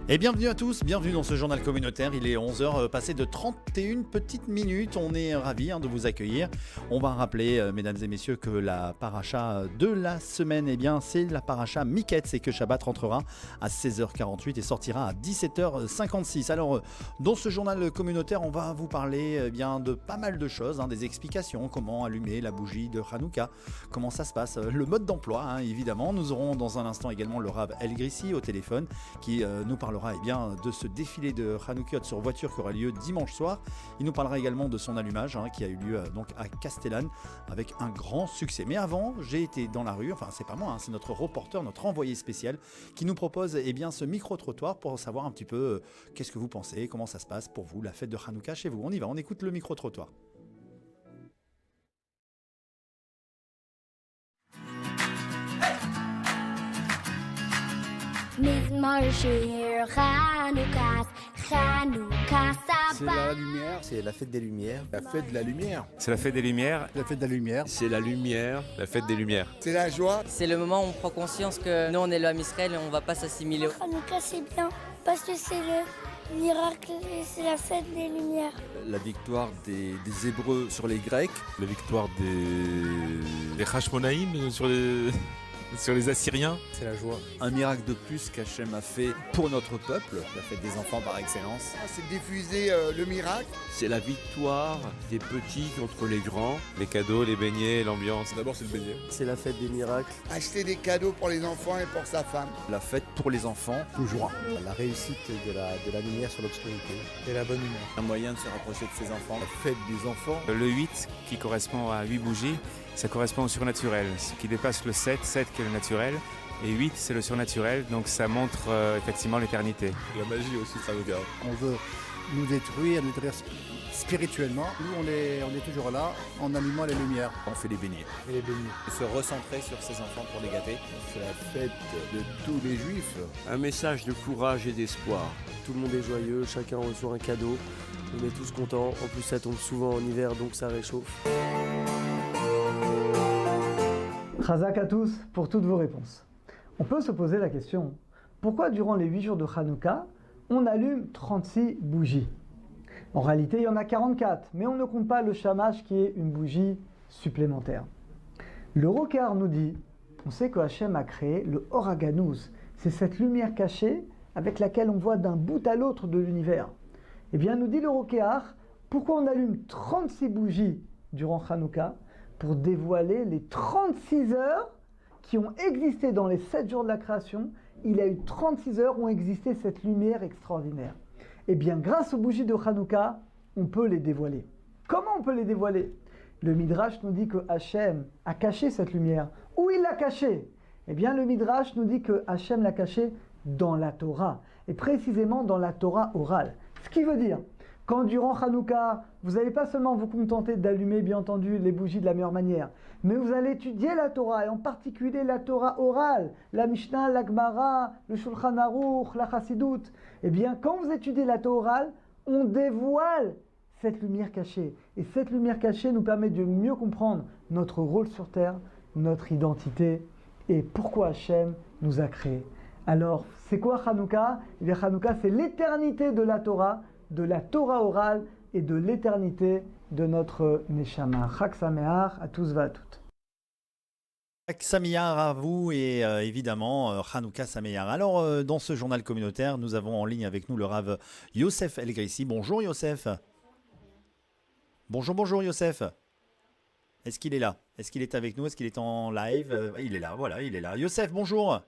Et bienvenue à tous, bienvenue dans ce journal communautaire. Il est 11 h passé de 31 petites minutes. On est ravis de vous accueillir. On va rappeler, mesdames et messieurs, que la paracha de la semaine, c'est la paracha Miketz et que Shabbat rentrera à 16 h 48 et sortira à 17 h 56. Alors, dans ce journal communautaire, on va vous parler de pas mal de choses, des explications, comment allumer la bougie de Hanouka, comment ça se passe, le mode d'emploi, évidemment. Nous aurons dans un instant également le Rav El Grissi au téléphone qui nous parlera de ce défilé de Hanoukiot sur voiture qui aura lieu dimanche soir. Il nous parlera également de son allumage qui a eu lieu donc à Castellane avec un grand succès. Mais avant, j'ai été dans la rue, enfin c'est pas moi, c'est notre reporter, notre envoyé spécial qui nous propose ce micro-trottoir pour savoir un petit peu qu'est-ce que vous pensez, comment ça se passe pour vous, la fête de Hanouka chez vous. On y va, on écoute le micro-trottoir. C'est la lumière, c'est la fête des lumières. La fête de la lumière. C'est la fête des lumières. La fête de la lumière. C'est la lumière. La fête des lumières. C'est la joie. C'est le moment où on prend conscience que nous on est le Ham Israël et on va pas s'assimiler. Hanouka c'est bien parce que c'est le miracle et c'est la fête des lumières. La victoire des Hébreux sur les Grecs. La victoire des Hashmonaïm sur les Assyriens. C'est la joie. Un miracle de plus qu'Hachem a fait pour notre peuple. La fête des enfants par excellence. C'est diffuser le miracle. C'est la victoire des petits contre les grands. Les cadeaux, les beignets, l'ambiance. D'abord c'est le beignet. C'est la fête des miracles. Acheter des cadeaux pour les enfants et pour sa femme. La fête pour les enfants. Toujours. La réussite de la lumière sur l'obscurité. Et la bonne humeur. Un moyen de se rapprocher de ses enfants. La fête des enfants. Le 8 qui correspond à 8 bougies, ça correspond au surnaturel. Ce qui dépasse le 7 qui est le naturel. Et 8 c'est le surnaturel, donc ça montre effectivement l'éternité. La magie aussi de Hanouka. On veut nous détruire spirituellement. Nous on est toujours là en allumant les lumières. On fait les beignets. Et les bénis. Se recentrer sur ses enfants pour les gâter. C'est la fête de tous les juifs. Un message de courage et d'espoir. Tout le monde est joyeux, chacun reçoit un cadeau. On est tous contents. En plus ça tombe souvent en hiver donc ça réchauffe. Chazak à tous pour toutes vos réponses. On peut se poser la question, pourquoi durant les 8 jours de Hanouka, on allume 36 bougies? En réalité, il y en a 44, mais on ne compte pas le shamash qui est une bougie supplémentaire. Le Rokar nous dit, on sait que Hachem a créé le Oraganous, c'est cette lumière cachée avec laquelle on voit d'un bout à l'autre de l'univers. Eh bien, nous dit le Rokar, pourquoi on allume 36 bougies durant Hanouka? Pour dévoiler les 36 heures qui ont existé dans les 7 jours de la création. Il y a eu 36 heures où ont existé cette lumière extraordinaire. Et bien, grâce aux bougies de Hanouka, on peut les dévoiler. Comment on peut les dévoiler? Le Midrash nous dit que Hachem a caché cette lumière. Où il l'a cachée? Eh bien, le Midrash nous dit que Hachem l'a cachée dans la Torah, et précisément dans la Torah orale. Ce qui veut dire, quand durant Hanouka, vous n'allez pas seulement vous contenter d'allumer, bien entendu, les bougies de la meilleure manière, mais vous allez étudier la Torah, et en particulier la Torah orale, la Mishnah, la Gemara, le Shulchan Aruch, la Chassidut. Eh bien, quand vous étudiez la Torah orale, on dévoile cette lumière cachée. Et cette lumière cachée nous permet de mieux comprendre notre rôle sur Terre, notre identité, et pourquoi Hachem nous a créés. Alors, c'est quoi Hanouka? Eh bien, Hanouka, c'est l'éternité de la Torah orale et de l'éternité de notre Neshama. Chag Sameach à tous va à toutes. Chag Sameach à vous et évidemment Hanouka Sameach. Alors dans ce journal communautaire, nous avons en ligne avec nous le Rav Yosef El Grissi. Bonjour Yosef. Bonjour Yosef. Est-ce qu'il est là? Est-ce qu'il est avec nous? Est-ce qu'il est en live? Il est là, voilà, il est là. Yosef, bonjour.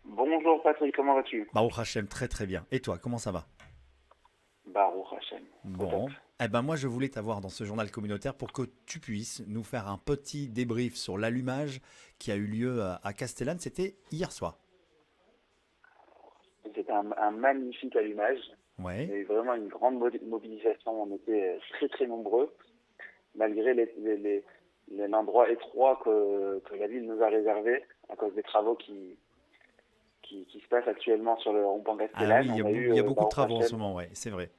Bonjour Patrick, comment vas-tu? Baruch Hashem, très très bien. Et toi, comment ça va? Baruch Hashem. Bon, moi je voulais t'avoir dans ce journal communautaire pour que tu puisses nous faire un petit débrief sur l'allumage qui a eu lieu à Castellane. C'était hier soir. C'était un magnifique allumage. Ouais. Il y a eu vraiment une grande mobilisation. On était très très nombreux, malgré l'endroit étroit que la ville nous a réservé à cause des travaux qui se passent actuellement sur le rond-point Castellane. Ah oui, il y a beaucoup de travaux en ce moment, ouais, c'est vrai.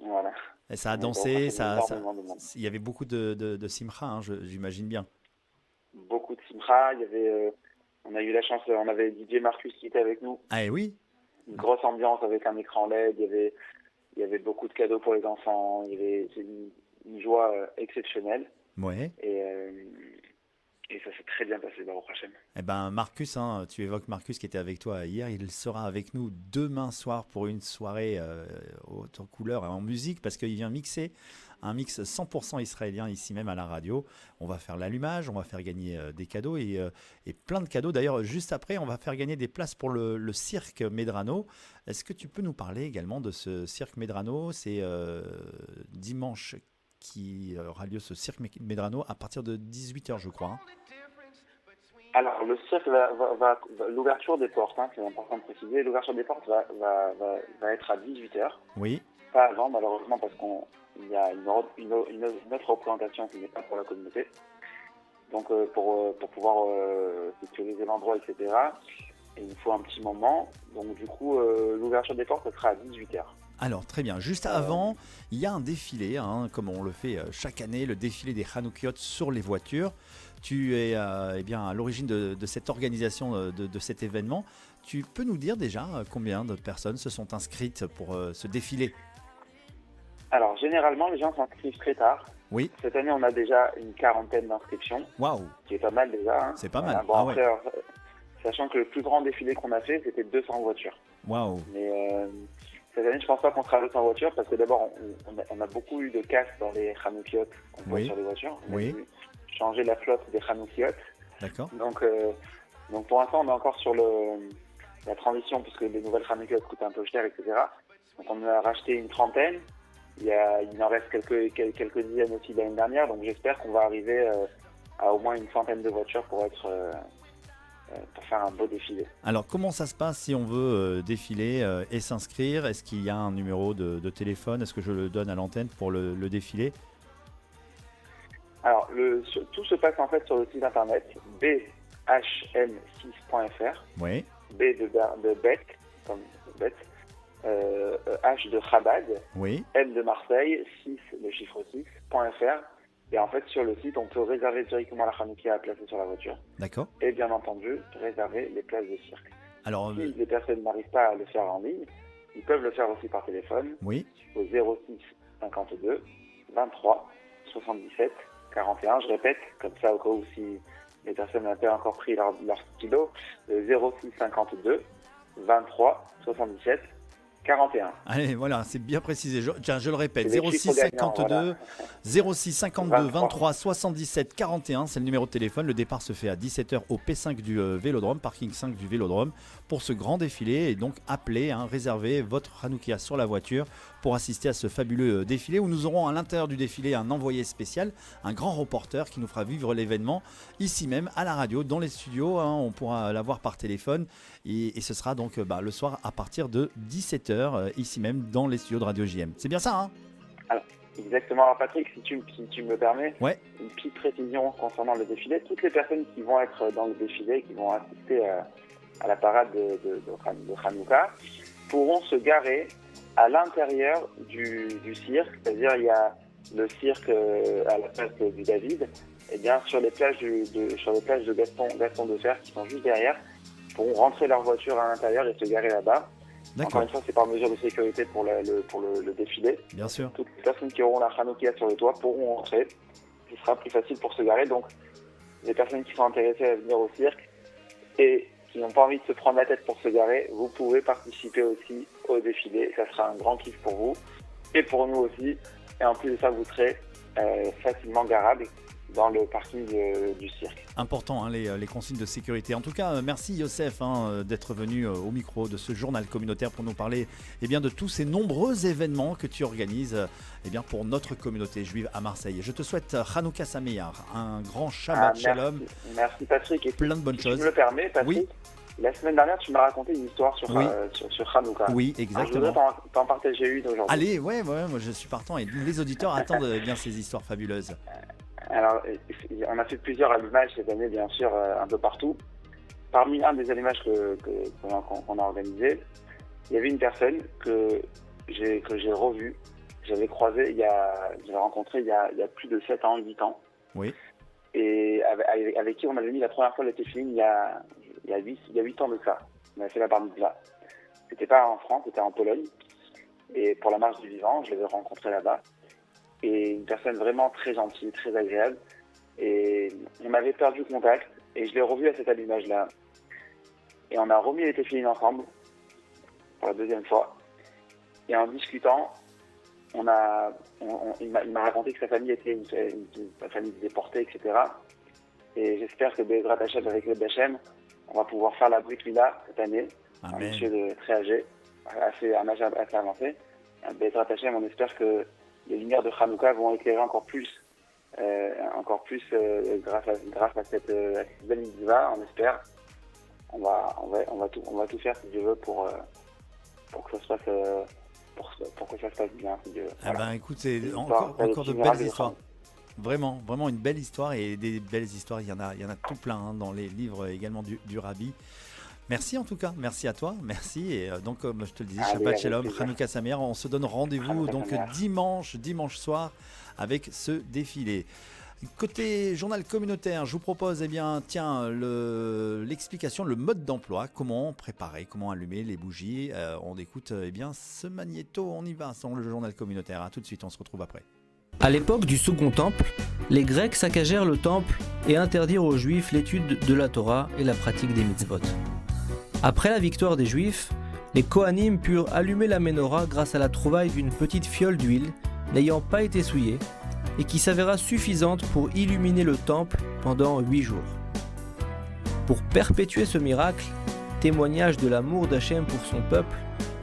Voilà. Et ça a dansé, il y avait beaucoup de simcha, j'imagine bien. Beaucoup de simcha, on a eu la chance, on avait Didier Marcus qui était avec nous. Ah oui. une grosse ambiance avec un écran LED, il y avait beaucoup de cadeaux pour les enfants, c'est une joie exceptionnelle. Ouais. Et ça s'est très bien passé, Baruch Hashem. Eh ben Marcus, hein, tu évoques Marcus qui était avec toi hier, il sera avec nous demain soir pour une soirée haute couleur et en musique parce qu'il vient mixer un mix 100% israélien ici même à la radio. On va faire l'allumage, on va faire gagner des cadeaux et plein de cadeaux. D'ailleurs, juste après, on va faire gagner des places pour le cirque Medrano. Est-ce que tu peux nous parler également de ce cirque Medrano ? C'est dimanche qui aura lieu ce cirque Medrano à partir de 18h, je crois. Alors, le cirque l'ouverture des portes, hein, c'est important de préciser, l'ouverture des portes va être à 18h. Oui. Pas avant, malheureusement, parce qu'il y a une autre représentation qui n'est pas pour la communauté. Donc, pour pouvoir sécuriser l'endroit, etc., il faut un petit moment. Donc, du coup, l'ouverture des portes, ça sera à 18h. Alors, très bien. Juste avant, il y a un défilé, hein, comme on le fait chaque année, le défilé des Hanoukiot sur les voitures. Tu es bien, à l'origine de cette organisation, de cet événement. Tu peux nous dire déjà combien de personnes se sont inscrites pour ce défilé ? Alors, généralement, les gens s'inscrivent très tard. Oui. Cette année, on a déjà une 40aine d'inscriptions. Waouh. Qui est pas mal déjà. Hein. C'est pas mal. Bon, après, sachant que le plus grand défilé qu'on a fait, c'était 200 voitures. Waouh. Mais cette année, je pense pas qu'on sera 200 voitures parce que d'abord, on a beaucoup eu de casses dans les Hanoukiot qu'on voit sur les voitures. On a dû changer la flotte des Hanoukiot. D'accord. Donc pour l'instant, on est encore sur la transition puisque les nouvelles Hanoukiot coûtent un peu cher, etc. Donc on a racheté une trentaine. Il en reste quelques dizaines aussi l'année dernière. Donc j'espère qu'on va arriver à au moins une centaine de voitures pour faire un beau défilé. Alors, comment ça se passe si on veut défiler et s'inscrire ? Est-ce qu'il y a un numéro de téléphone ? Est-ce que je le donne à l'antenne pour le défilé ? Alors, tout se passe en fait sur le site internet bhm6.fr. Oui. B de bête, comme bête, H de Chabad, oui. M de Marseille, 6, le chiffre 6.fr. Et en fait, sur le site, on peut réserver directement la Hanoukia à placer sur la voiture. D'accord. Et bien entendu, réserver les places de cirque. Alors, si les personnes n'arrivent pas à le faire en ligne, ils peuvent le faire aussi par téléphone. Oui. Au 06 52 23 77 41. Je répète, comme ça, au cas où si les personnes n'ont pas encore pris leur stylo, 06 52 23 77 41. Allez, voilà, c'est bien précisé. Je le répète, 06 52 23 77 41, c'est le numéro de téléphone. Le départ se fait à 17h au P5 du Vélodrome, parking 5 du Vélodrome, pour ce grand défilé. Et donc, appelez, réservez votre Hanoukia sur la voiture pour assister à ce fabuleux défilé où nous aurons à l'intérieur du défilé un envoyé spécial, un grand reporter qui nous fera vivre l'événement ici même à la radio, dans les studios. On pourra l'avoir par téléphone et ce sera donc le soir à partir de 17h ici même dans les studios de Radio JM. C'est bien ça, hein ? Alors, exactement. Alors Patrick, si tu me permets, ouais. Une petite précision concernant le défilé. Toutes les personnes qui vont être dans le défilé, qui vont assister à la parade de Hanouka, pourront se garer à l'intérieur du cirque. C'est-à-dire, il y a le cirque à la place du David. Et bien, sur les plages de Gaston de Fer qui sont juste derrière, pourront rentrer leur voiture à l'intérieur et se garer là-bas. D'accord. Encore une fois, c'est par mesure de sécurité pour le défilé. Bien sûr. Toutes les personnes qui auront la Hanoukia sur le toit pourront entrer. Ce sera plus facile pour se garer. Donc, les personnes qui sont intéressées à venir au cirque et qui n'ont pas envie de se prendre la tête pour se garer, vous pouvez participer aussi au défilé. Ça sera un grand kiff pour vous et pour nous aussi. Et en plus de ça, vous serez facilement garable dans le parking du cirque. Important, les consignes de sécurité. En tout cas, merci Youssef d'être venu au micro de ce journal communautaire pour nous parler de tous ces nombreux événements que tu organises pour notre communauté juive à Marseille. Je te souhaite Hanouka Sameach, un grand Shabbat Shalom. Merci Patrick. Et plein de bonnes choses. Si tu me le permets, Patrick, oui. La semaine dernière, tu m'as raconté une histoire sur Hanouka. Oui, exactement. Alors, je voudrais t'en partager une aujourd'hui. Allez, moi je suis partant et les auditeurs attendent bien ces histoires fabuleuses. Alors, on a fait plusieurs allumages cette année, bien sûr, un peu partout. Parmi un des allumages qu'on a organisé, il y avait une personne que j'ai revu, j'avais croisé, j'avais rencontré il y a plus de 7 ans, 8 ans. Oui. Et avec qui on avait mis la première fois le téfilin il y a 8 ans de ça. On avait fait la bar mitzvah. C'était pas en France, c'était en Pologne. Et pour la marche du vivant, je l'avais rencontré là-bas. Et une personne vraiment très gentille, très agréable. Et on avait perdu contact. Et je l'ai revu à cet allumage-là. Et on a remis les téfilines ensemble pour la deuxième fois. Et en discutant, il m'a raconté que sa famille était une famille déportée, etc. Et j'espère que Bezrat Hashem, avec le Hachem, on va pouvoir faire la Brit Mila cette année. Amen. Un monsieur très âgé, un âge assez avancé. Bezrat Hashem, on espère que les lumières de Hanouka vont éclairer encore plus grâce à cette belle mitzvah, on espère. On va tout faire, si Dieu veut, pour que ça se passe pour que ça se passe bien, si Dieu veut. Ah ben écoute, c'est Histoire, encore de belles histoires. Vraiment une belle histoire, et des belles histoires, il y en a tout plein hein, dans les livres également du Rabbi. Merci en tout cas, merci à toi, merci. Et donc comme je te le disais, Shabbat Shalom, Hanouka Sameach, on se donne rendez-vous donc dimanche soir avec ce défilé. Côté journal communautaire, je vous propose l'explication, le mode d'emploi, comment préparer, comment allumer les bougies. On écoute ce magnéto, on y va dans le journal communautaire. Tout de suite, on se retrouve après. À l'époque du Second Temple, les Grecs saccagèrent le temple et interdirent aux Juifs l'étude de la Torah et la pratique des mitzvot. Après la victoire des Juifs, les Kohanim purent allumer la menorah grâce à la trouvaille d'une petite fiole d'huile n'ayant pas été souillée et qui s'avéra suffisante pour illuminer le temple pendant 8 jours. Pour perpétuer ce miracle, témoignage de l'amour d'Hachem pour son peuple,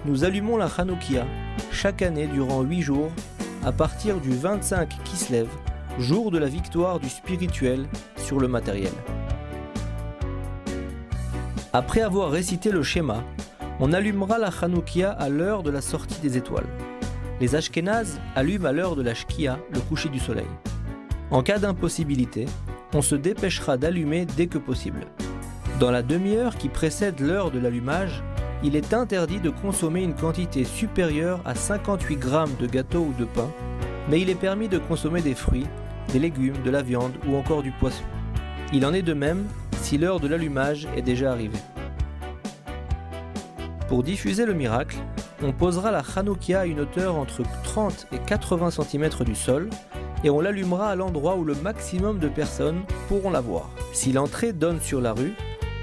nous allumons la Hanoukia chaque année durant 8 jours à partir du 25 Kislev, jour de la victoire du spirituel sur le matériel. Après avoir récité le schéma, on allumera la Hanoukia à l'heure de la sortie des étoiles. Les Ashkénazes allument à l'heure de la Shkia, le coucher du soleil. En cas d'impossibilité, on se dépêchera d'allumer dès que possible. Dans la demi-heure qui précède l'heure de l'allumage, il est interdit de consommer une quantité supérieure à 58 grammes de gâteau ou de pain, mais il est permis de consommer des fruits, des légumes, de la viande ou encore du poisson. Il en est de même si l'heure de l'allumage est déjà arrivée. Pour diffuser le miracle, on posera la Hanoukia à une hauteur entre 30 et 80 cm du sol et on l'allumera à l'endroit où le maximum de personnes pourront la voir. Si l'entrée donne sur la rue,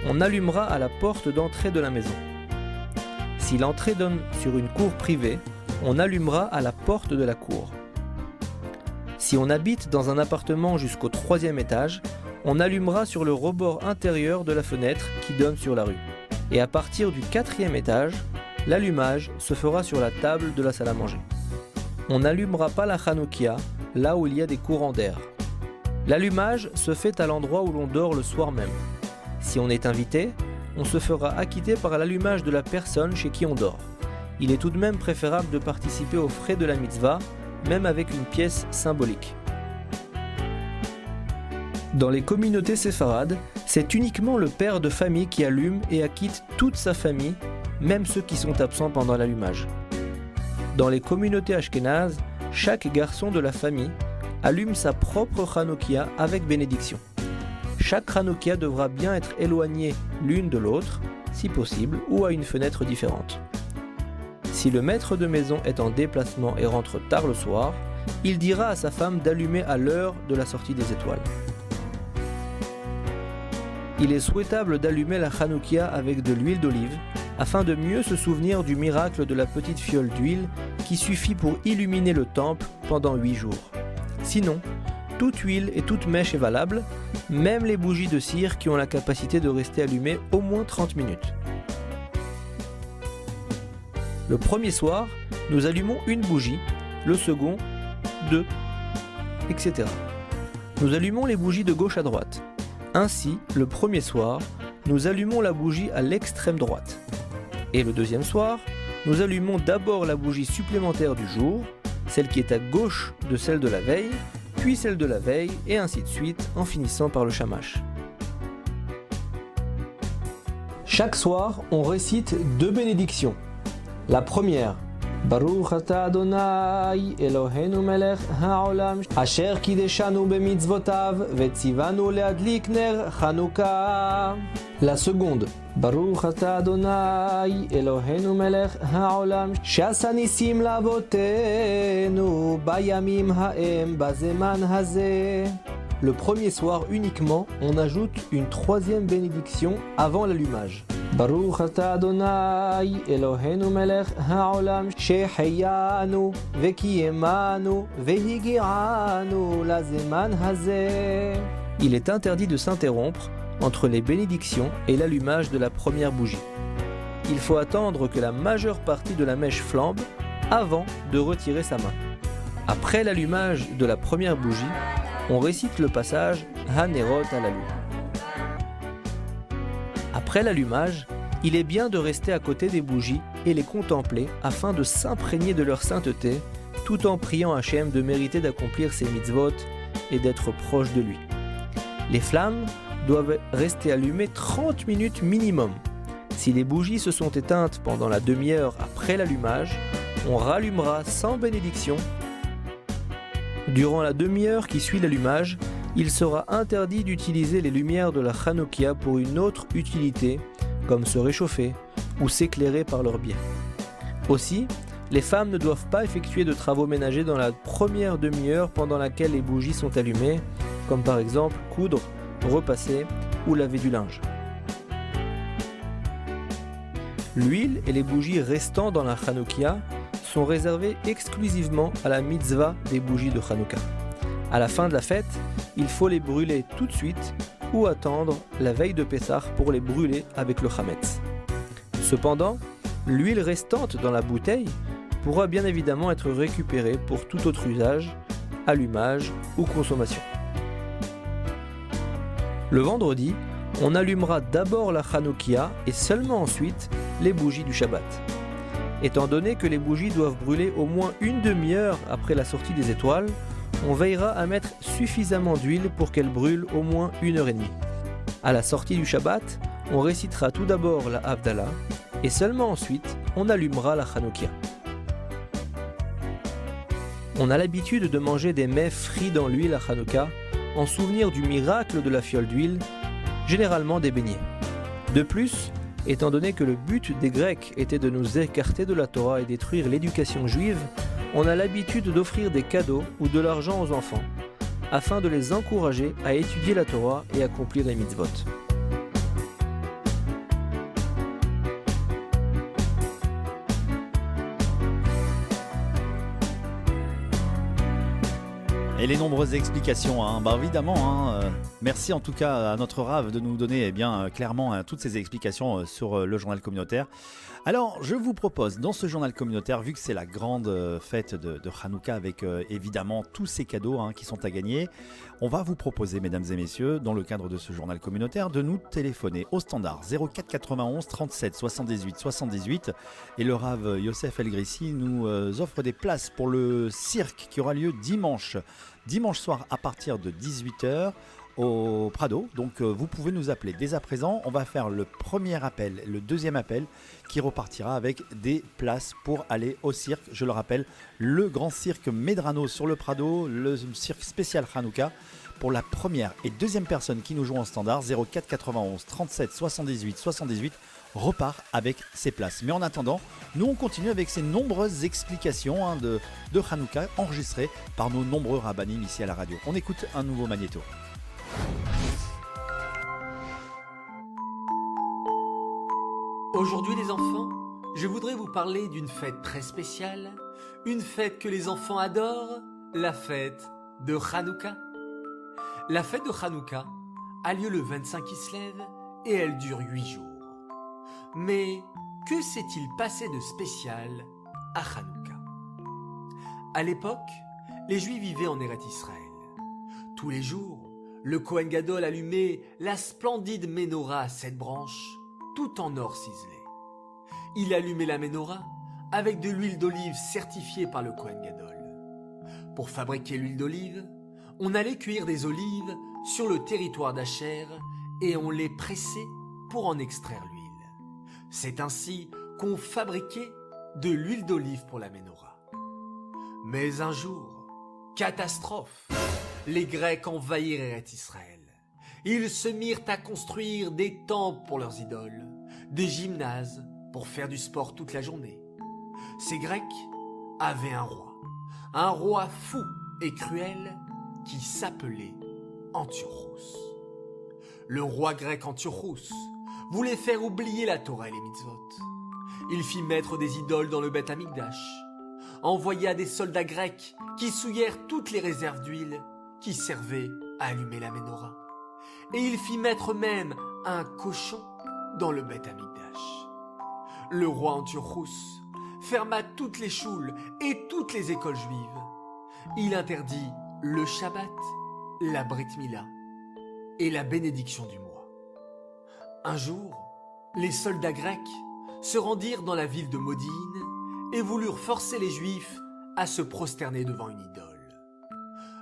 on allumera à la porte d'entrée de la maison. Si l'entrée donne sur une cour privée, on allumera à la porte de la cour. Si on habite dans un appartement jusqu'au 3e étage, on allumera sur le rebord intérieur de la fenêtre qui donne sur la rue. Et à partir du 4e étage, l'allumage se fera sur la table de la salle à manger. On n'allumera pas la Hanoukia là où il y a des courants d'air. L'allumage se fait à l'endroit où l'on dort le soir même. Si on est invité, on se fera acquitter par l'allumage de la personne chez qui on dort. Il est tout de même préférable de participer aux frais de la mitzvah, même avec une pièce symbolique. Dans les communautés séfarades, c'est uniquement le père de famille qui allume et acquitte toute sa famille, même ceux qui sont absents pendant l'allumage. Dans les communautés ashkénazes, chaque garçon de la famille allume sa propre Hanoukia avec bénédiction. Chaque Hanoukia devra bien être éloignée l'une de l'autre, si possible, ou à une fenêtre différente. Si le maître de maison est en déplacement et rentre tard le soir, il dira à sa femme d'allumer à l'heure de la sortie des étoiles. Il est souhaitable d'allumer la Hanoukia avec de l'huile d'olive afin de mieux se souvenir du miracle de la petite fiole d'huile qui suffit pour illuminer le temple pendant 8 jours. Sinon, toute huile et toute mèche est valable, même les bougies de cire qui ont la capacité de rester allumées au moins 30 minutes. Le premier soir, nous allumons une bougie, le second, 2, etc. Nous allumons les bougies de gauche à droite. Ainsi, le premier soir, nous allumons la bougie à l'extrême droite. Et le deuxième soir, nous allumons d'abord la bougie supplémentaire du jour, celle qui est à gauche de celle de la veille, puis celle de la veille, et ainsi de suite, en finissant par le shamash. Chaque soir, on récite 2 bénédictions. La première, ברוך אתה אדוני אלוהינו מלך העולם אשר קידשנו במצוותיו וציוונו להדליק נר חנוכה. La seconde, ברוך אתה אדוני אלוהינו מלך העולם שעשה ניסים לאבותינו בימים ההם בזמן הזה. Le premier soir uniquement, on ajoute une troisième bénédiction avant l'allumage. ברוך אתה אדוני אלוהינו מלך העולם שהחיינו וקיימנו והגיענו לזמן הזה. Il est interdit de s'interrompre entre les bénédictions et l'allumage de la première bougie. Il faut attendre que la majeure partie de la mèche flambe avant de retirer sa main. Après l'allumage de la première bougie, on récite le passage Hanerot à la lune. Après l'allumage, il est bien de rester à côté des bougies et les contempler afin de s'imprégner de leur sainteté tout en priant Hachem de mériter d'accomplir ses mitzvot et d'être proche de lui. Les flammes doivent rester allumées 30 minutes minimum. Si les bougies se sont éteintes pendant la demi-heure après l'allumage, on rallumera sans bénédiction. Durant la demi-heure qui suit l'allumage, il sera interdit d'utiliser les lumières de la Hanoukia pour une autre utilité, comme se réchauffer ou s'éclairer par leur biais. Aussi, les femmes ne doivent pas effectuer de travaux ménagers dans la première demi-heure pendant laquelle les bougies sont allumées, comme par exemple coudre, repasser ou laver du linge. L'huile et les bougies restant dans la Hanoukia sont réservées exclusivement à la mitzvah des bougies de Hanouka. À la fin de la fête, il faut les brûler tout de suite ou attendre la veille de Pessah pour les brûler avec le Hametz. Cependant, l'huile restante dans la bouteille pourra bien évidemment être récupérée pour tout autre usage, allumage ou consommation. Le vendredi, on allumera d'abord la Hanoukia et seulement ensuite les bougies du Shabbat. Étant donné que les bougies doivent brûler au moins une demi-heure après la sortie des étoiles, on veillera à mettre suffisamment d'huile pour qu'elle brûle au moins 1h30. À la sortie du Shabbat, on récitera tout d'abord la Havdalah et seulement ensuite on allumera la Hanoukia. On a l'habitude de manger des mets frits dans l'huile à Hanouka en souvenir du miracle de la fiole d'huile, généralement des beignets. De plus, étant donné que le but des Grecs était de nous écarter de la Torah et détruire l'éducation juive, on a l'habitude d'offrir des cadeaux ou de l'argent aux enfants, afin de les encourager à étudier la Torah et accomplir les mitzvot. Et les nombreuses explications, évidemment, merci en tout cas à notre Rav de nous donner clairement toutes ces explications sur le journal communautaire. Alors je vous propose dans ce journal communautaire, vu que c'est la grande fête de Hanouka avec évidemment tous ces cadeaux qui sont à gagner, on va vous proposer, mesdames et messieurs, dans le cadre de ce journal communautaire, de nous téléphoner au standard 04 91 37 78 78 et le Rav Yosef El-Grissi nous offre des places pour le cirque qui aura lieu dimanche soir à partir de 18h au Prado. Donc vous pouvez nous appeler dès à présent. On va faire le premier appel, le deuxième appel qui repartira avec des places pour aller au cirque. Je le rappelle, le grand cirque Medrano sur le Prado, le cirque spécial Hanouka. Pour la première et deuxième personne qui nous joue en standard, 04 91 37 78 78 repart avec ses places. Mais en attendant, nous on continue avec ces nombreuses explications de Hanouka enregistrées par nos nombreux rabbinim ici à la radio. On écoute un nouveau magnéto. Aujourd'hui les enfants, je voudrais vous parler d'une fête très spéciale, une fête que les enfants adorent, la fête de Hanouka. La fête de Hanouka a lieu le 25 Kislev et elle dure 8 jours. Mais que s'est-il passé de spécial à Hanouka? À l'époque, les Juifs vivaient en Eretz Israël. Tous les jours, le Kohen Gadol allumait la splendide Ménorah à 7 branches, tout en or ciselé. Il allumait la Ménorah avec de l'huile d'olive certifiée par le Kohen Gadol. Pour fabriquer l'huile d'olive, on allait cueillir des olives sur le territoire d'Acher et on les pressait pour en extraire l'huile. C'est ainsi qu'on fabriquait de l'huile d'olive pour la menorah. Mais un jour, catastrophe, les Grecs envahirent Eretz Israël. Ils se mirent à construire des temples pour leurs idoles, des gymnases pour faire du sport toute la journée. Ces Grecs avaient un roi fou et cruel qui s'appelait Antiochos. Le roi grec Antiochos voulait faire oublier la Torah et les mitzvot. Il fit mettre des idoles dans le Beth Amikdash, envoya des soldats grecs qui souillèrent toutes les réserves d'huile qui servaient à allumer la menorah. Et il fit mettre même un cochon dans le Beth Amikdash. Le roi Antiochos ferma toutes les choules et toutes les écoles juives. Il interdit le Shabbat, la Brit Mila et la bénédiction du mois. Un jour, les soldats grecs se rendirent dans la ville de Modine et voulurent forcer les Juifs à se prosterner devant une idole.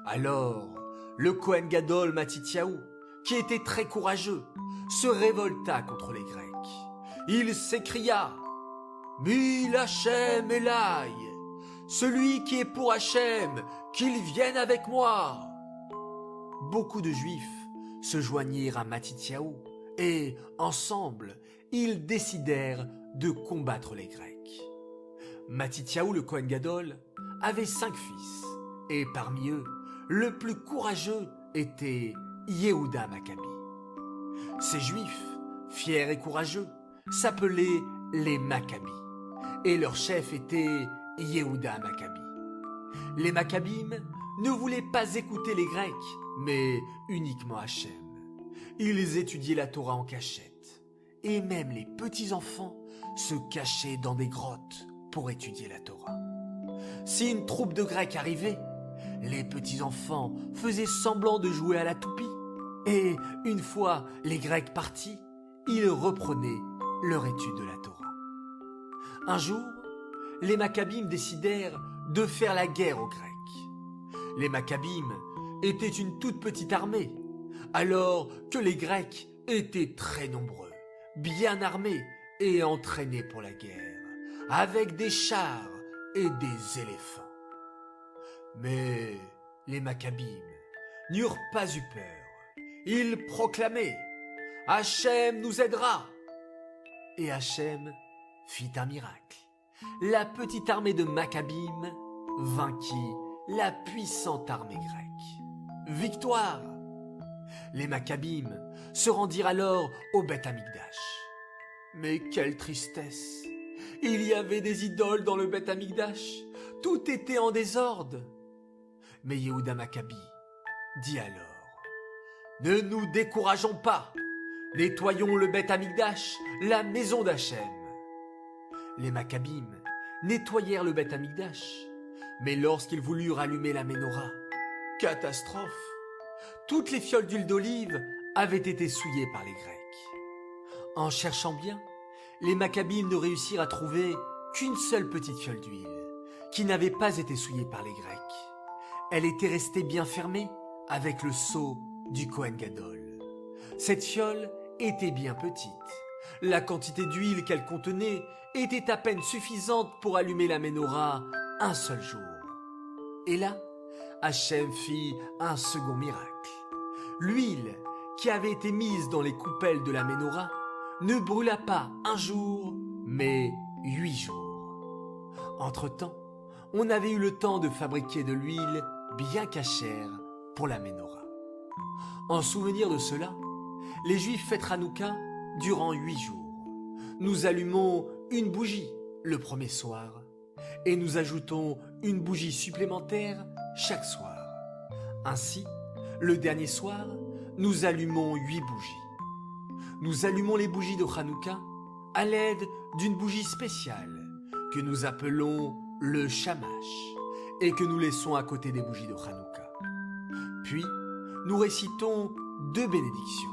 Alors, le Kohen Gadol Matityahu, qui était très courageux, se révolta contre les Grecs. Il s'écria « Mil Hachem Elai ! Celui qui est pour Hachem, qu'il vienne avec moi !» Beaucoup de Juifs se joignirent à Matityahu et, ensemble, ils décidèrent de combattre les Grecs. Matityahu, le Kohen Gadol, avait 5 fils, et parmi eux, le plus courageux était Yehuda Maccabi. Ces Juifs, fiers et courageux, s'appelaient les Maccabis, et leur chef était Yehuda Maccabi. Les Maccabim ne voulaient pas écouter les Grecs, mais uniquement Hachem. Ils étudiaient la Torah en cachette, et même les petits-enfants se cachaient dans des grottes pour étudier la Torah. Si une troupe de Grecs arrivait, les petits-enfants faisaient semblant de jouer à la toupie, et une fois les Grecs partis, ils reprenaient leur étude de la Torah. Un jour, les Maccabim décidèrent de faire la guerre aux Grecs. Les Maccabim étaient une toute petite armée, alors que les Grecs étaient très nombreux, bien armés et entraînés pour la guerre, avec des chars et des éléphants. Mais les Maccabim n'eurent pas eu peur. Ils proclamaient « Hachem nous aidera !» Et Hachem fit un miracle. La petite armée de Maccabim vainquit la puissante armée grecque. Victoire! Les Maccabim se rendirent alors au Beth Amikdash. Mais quelle tristesse! Il y avait des idoles dans le Beth Amikdash. Tout était en désordre. Mais Yehuda Maccabi dit alors « Ne nous décourageons pas. Nettoyons le Beth Amikdash, la maison d'Hachem. » Les Maccabim nettoyèrent le Beth Amikdash, mais lorsqu'ils voulurent allumer la menorah, catastrophe! Toutes les fioles d'huile d'olive avaient été souillées par les Grecs. En cherchant bien, les Maccabim ne réussirent à trouver qu'une seule petite fiole d'huile, qui n'avait pas été souillée par les Grecs. Elle était restée bien fermée avec le sceau du Kohen Gadol. Cette fiole était bien petite. La quantité d'huile qu'elle contenait était à peine suffisante pour allumer la menorah un seul jour. Et là, Hachem fit un second miracle. L'huile qui avait été mise dans les coupelles de la menorah ne brûla pas un jour, mais 8 jours. Entre-temps, on avait eu le temps de fabriquer de l'huile bien cachère pour la menorah. En souvenir de cela, les Juifs fêtent Hanouka durant 8 jours. Nous allumons une bougie le premier soir et nous ajoutons une bougie supplémentaire chaque soir. Ainsi, le dernier soir, nous allumons 8 bougies. Nous allumons les bougies de Hanouka à l'aide d'une bougie spéciale que nous appelons le shamash et que nous laissons à côté des bougies de Hanouka. Puis, nous récitons 2 bénédictions.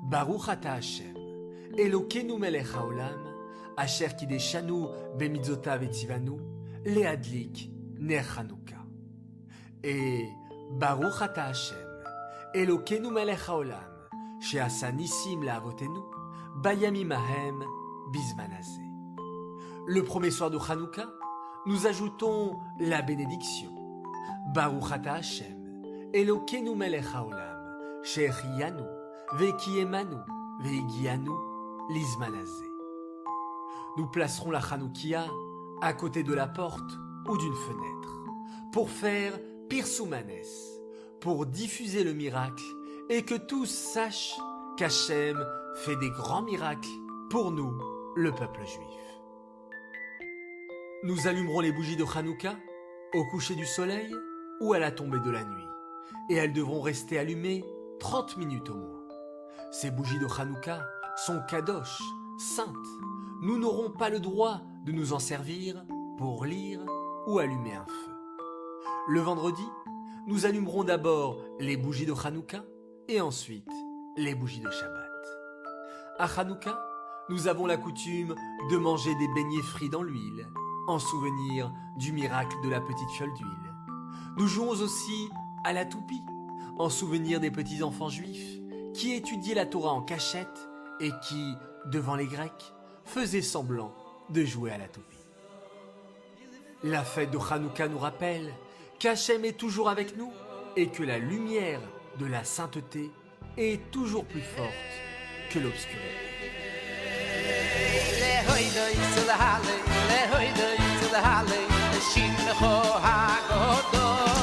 Baruch ata Hashem, Elokeinu melech haolam, asher kideshanu bemitzvotav etzivanu, leadlik ner Hanouka. Et Baruch ata Hashem, Elokeinu melech haolam, she'asa nissim la'avotenu, bayamim hahem bizman hazeh. Le premier soir de Hanouka, nous ajoutons la bénédiction. Baruch ata Hashem, Elokeinu melech haolam, she'echianu, ve'kiyemanu, ve'higianu, lizman hazeh. Nous placerons la Hanoukia à côté de la porte ou d'une fenêtre pour faire Pirsoumanes, pour diffuser le miracle et que tous sachent qu'Hachem fait des grands miracles pour nous, le peuple juif. Nous allumerons les bougies de Hanouka au coucher du soleil ou à la tombée de la nuit, et elles devront rester allumées 30 minutes au moins. Ces bougies de Hanouka sont kadosh, saintes. Nous n'aurons pas le droit de nous en servir pour lire ou allumer un feu. Le vendredi, nous allumerons d'abord les bougies de Hanouka et ensuite les bougies de Shabbat. À Hanouka, nous avons la coutume de manger des beignets frits dans l'huile, en souvenir du miracle de la petite fiole d'huile. Nous jouons aussi à la toupie, en souvenir des petits enfants juifs qui étudiaient la Torah en cachette et qui, devant les Grecs, faisaient semblant de jouer à la toupie. La fête de Hanouka nous rappelle qu'Hachem est toujours avec nous et que la lumière de la sainteté est toujours plus forte que l'obscurité.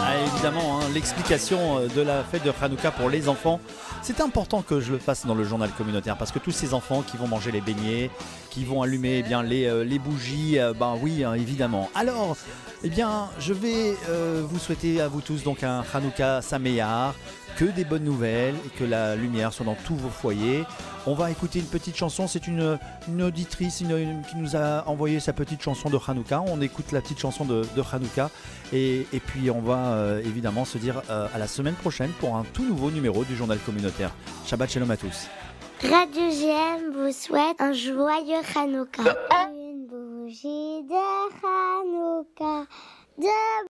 Ah, évidemment, l'explication de la fête de Hanouka pour les enfants, c'est important que je le fasse dans le journal communautaire parce que tous ces enfants qui vont manger les beignets, qui vont allumer les bougies, oui, évidemment. Alors, je vais vous souhaiter à vous tous donc un Hanouka Sameach, que des bonnes nouvelles et que la lumière soit dans tous vos foyers. On va écouter une petite chanson, c'est une auditrice qui nous a envoyé sa petite chanson de Hanouka. On écoute la petite chanson de Hanouka et puis on va évidemment se dire à la semaine prochaine pour un tout nouveau numéro du journal communautaire. Shabbat Shalom à tous. Radio GM vous souhaite un joyeux Hanouka. Une bougie de Hanouka.